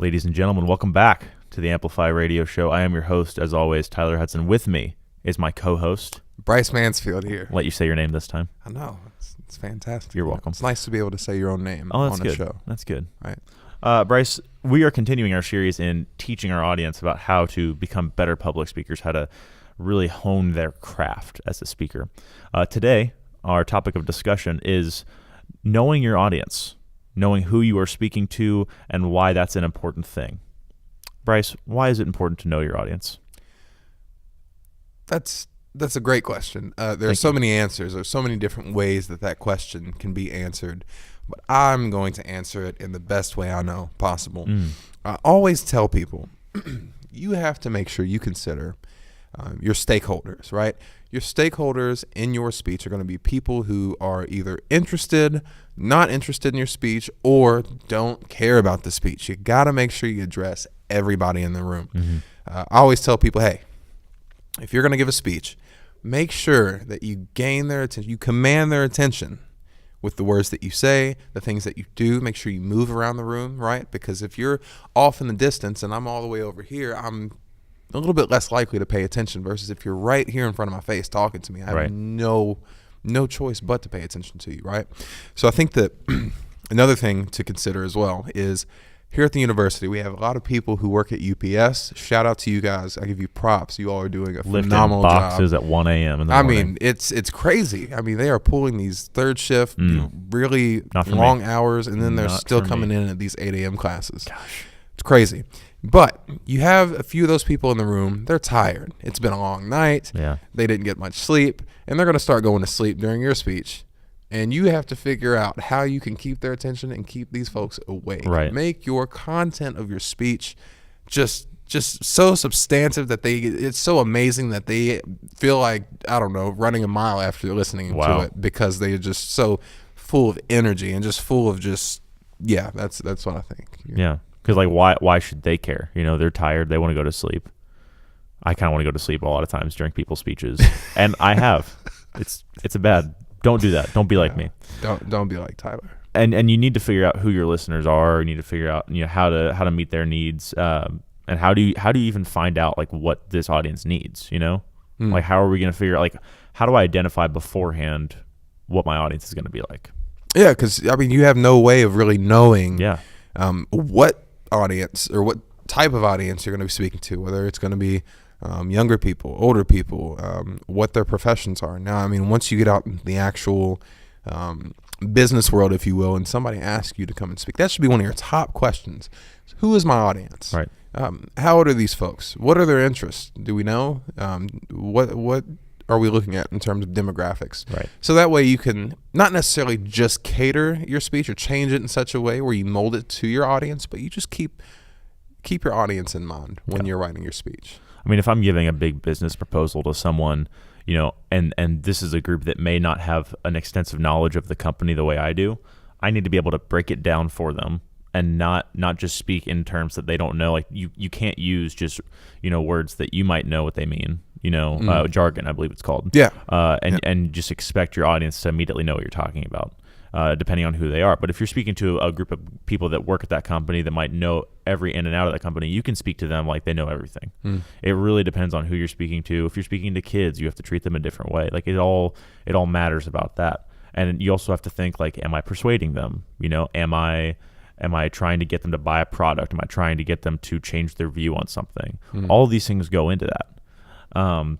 Ladies and gentlemen, welcome back to the Amplify radio show. I am your host, as always, Tyler Hudson. With me is my co-host, Bryce Mansfield here. I'll let you say your name this time. I know. It's fantastic. You're welcome. It's nice to be able to say your own name That's on a good. show. That's good. Right. Bryce, we are continuing our series in teaching our audience about how to become better public speakers, how to really hone their craft as a speaker. Today, our topic of discussion is knowing your audience, knowing who you are speaking to, and why that's an important thing. Bryce, why is it important to know your audience? That's a great question. There are so many answers. There's so many different ways that question can be answered. But I'm going to answer it in the best way I know possible. I always tell people, you have to make sure you consider your stakeholders, right? Your stakeholders in your speech are going to be people who are either interested, not interested in your speech, or don't care about the speech. You got to make sure you address everybody in the room. I always tell people, hey, if you're going to give a speech, make sure that you gain their attention, you command their attention with the words that you say, the things that you do. Make sure you move around the room, right? Because if you're off in the distance and I'm all the way over here, I'm a little bit less likely to pay attention versus if you're right here in front of my face talking to me. I have no choice but to pay attention to you, right? So I think that another thing to consider as well is here at the university, we have a lot of people who work at UPS. Shout out to you guys. I give you props. You all are doing a phenomenal job. Lifting boxes at 1 a.m. in the morning. I mean, it's crazy. I mean, they are pulling these third shift, really long hours, and then they're still coming in at these 8 a.m. classes. Gosh. It's crazy. But you have a few of those people in the room. They're tired. It's been a long night. Yeah. They didn't get much sleep, and they're going to start going to sleep during your speech. And you have to figure out how you can keep their attention and keep these folks awake. Right. Make your content of your speech just so substantive that it's so amazing that they feel like, I don't know, running a mile after listening to it because they're just so full of energy and just full of that's what I think. Yeah. Because why should they care? You know, they're tired. They want to go to sleep. I kind of want to go to sleep a lot of times during people's speeches. And I have. It's a bad. Don't do that. Don't be like me. Don't be like Tyler. And you need to figure out who your listeners are. You need to figure out how to meet their needs. And how do you even find out like what this audience needs? You know, like how are we going to figure out like how do I identify beforehand what my audience is going to be like? Yeah, because I mean you have no way of really knowing. What audience or what type of audience you're going to be speaking to, whether it's going to be younger people, older people, what their professions are. Now, I mean, once you get out in the actual business world, if you will, and somebody asks you to come and speak, that should be one of your top questions. Who is my audience? Right. How old are these folks? What are their interests? Do we know? What are we looking at in terms of demographics? Right. So that way you can not necessarily just cater your speech or change it in such a way where you mold it to your audience, but you just keep your audience in mind when you're writing your speech. I mean, if I'm giving a big business proposal to someone, you know, and this is a group that may not have an extensive knowledge of the company the way I do, I need to be able to break it down for them and not just speak in terms that they don't know. Like you can't use just, you know, words that you might know what they mean, you know, jargon, I believe it's called. Yeah. And just expect your audience to immediately know what you're talking about. Depending on who they are. But if you're speaking to a group of people that work at that company that might know every in and out of that company, you can speak to them like they know everything. It really depends on who you're speaking to. If you're speaking to kids, you have to treat them a different way. Like it all matters about that. And you also have to think like, am I persuading them? You know, am I trying to get them to buy a product? Am I trying to get them to change their view on something? All of these things go into that.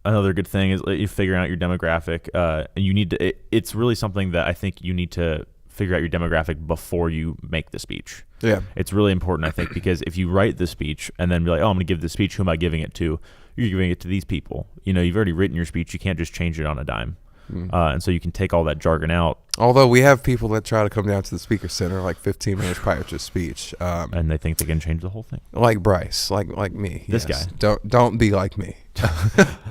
Another good thing is you figuring out your demographic, and you need to. It's really something that I think you need to figure out your demographic before you make the speech. Yeah, it's really important, I think, because if you write the speech and then be like, "Oh, I'm going to give this speech. Who am I giving it to?" You're giving it to these people. You know, you've already written your speech. You can't just change it on a dime. And so you can take all that jargon out. Although we have people that try to come down to the speaker center like 15 minutes prior to speech, and they think they can change the whole thing. Like Bryce, like me. This guy. Don't be like me.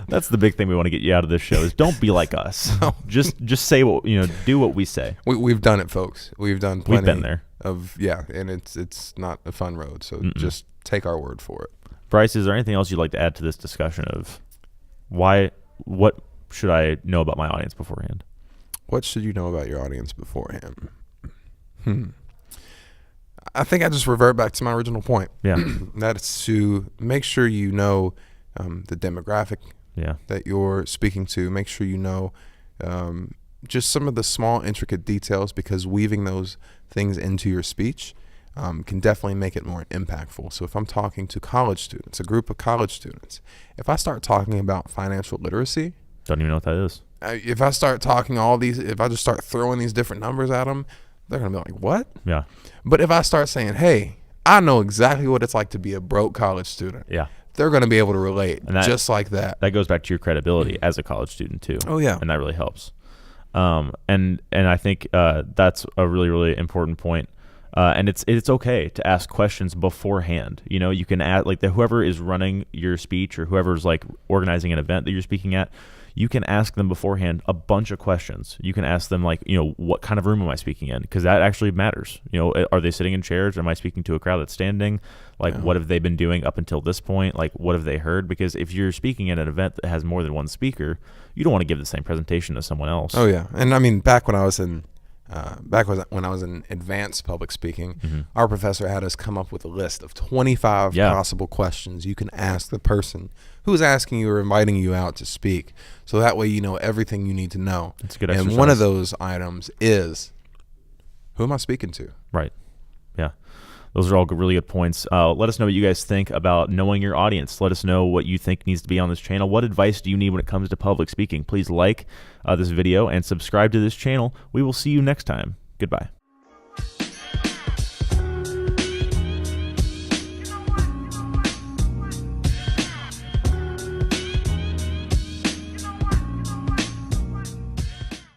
That's the big thing we want to get you out of this show is don't be like us. Just say what do what we say. We've done it, folks. We've done plenty. We've been there. And it's not a fun road. So just take our word for it. Bryce, is there anything else you'd like to add to this discussion of what should I know about my audience beforehand? What should you know about your audience beforehand? I think I just revert back to my original point. Yeah. That's to make sure you know the demographic Yeah. that you're speaking to. Make sure you know just some of the small, intricate details, because weaving those things into your speech can definitely make it more impactful. So if I'm talking to college students, a group of college students, if I start talking about financial literacy, Don't even know what that is. if I start talking if I just start throwing these different numbers at them, they're going to be like, what? Yeah. But if I start saying, hey, I know exactly what it's like to be a broke college student, Yeah. they're going to be able to relate And that- just like that. That goes back to your credibility as a college student too. Oh, yeah. And that really helps. And I think that's a really, really important point. And it's okay to ask questions beforehand. You know, you can ask, like, whoever is running your speech or whoever's like organizing an event that you're speaking at, you can ask them beforehand a bunch of questions. You can ask them, like, you know, what kind of room am I speaking in? Because that actually matters. You know, are they sitting in chairs? Am I speaking to a crowd that's standing? Like, what have they been doing up until this point? Like, what have they heard? Because if you're speaking at an event that has more than one speaker, you don't want to give the same presentation to someone else. Oh, yeah. And I mean, back when I was in advanced public speaking, our professor had us come up with a list of 25 possible questions you can ask the person who's asking you or inviting you out to speak. So that way you know everything you need to know. It's a good exercise. And one of those items is, who am I speaking to? Right. Yeah. Those are all really good points. Let us know what you guys think about knowing your audience. Let us know what you think needs to be on this channel. What advice do you need when it comes to public speaking? Please like this video and subscribe to this channel. We will see you next time. Goodbye.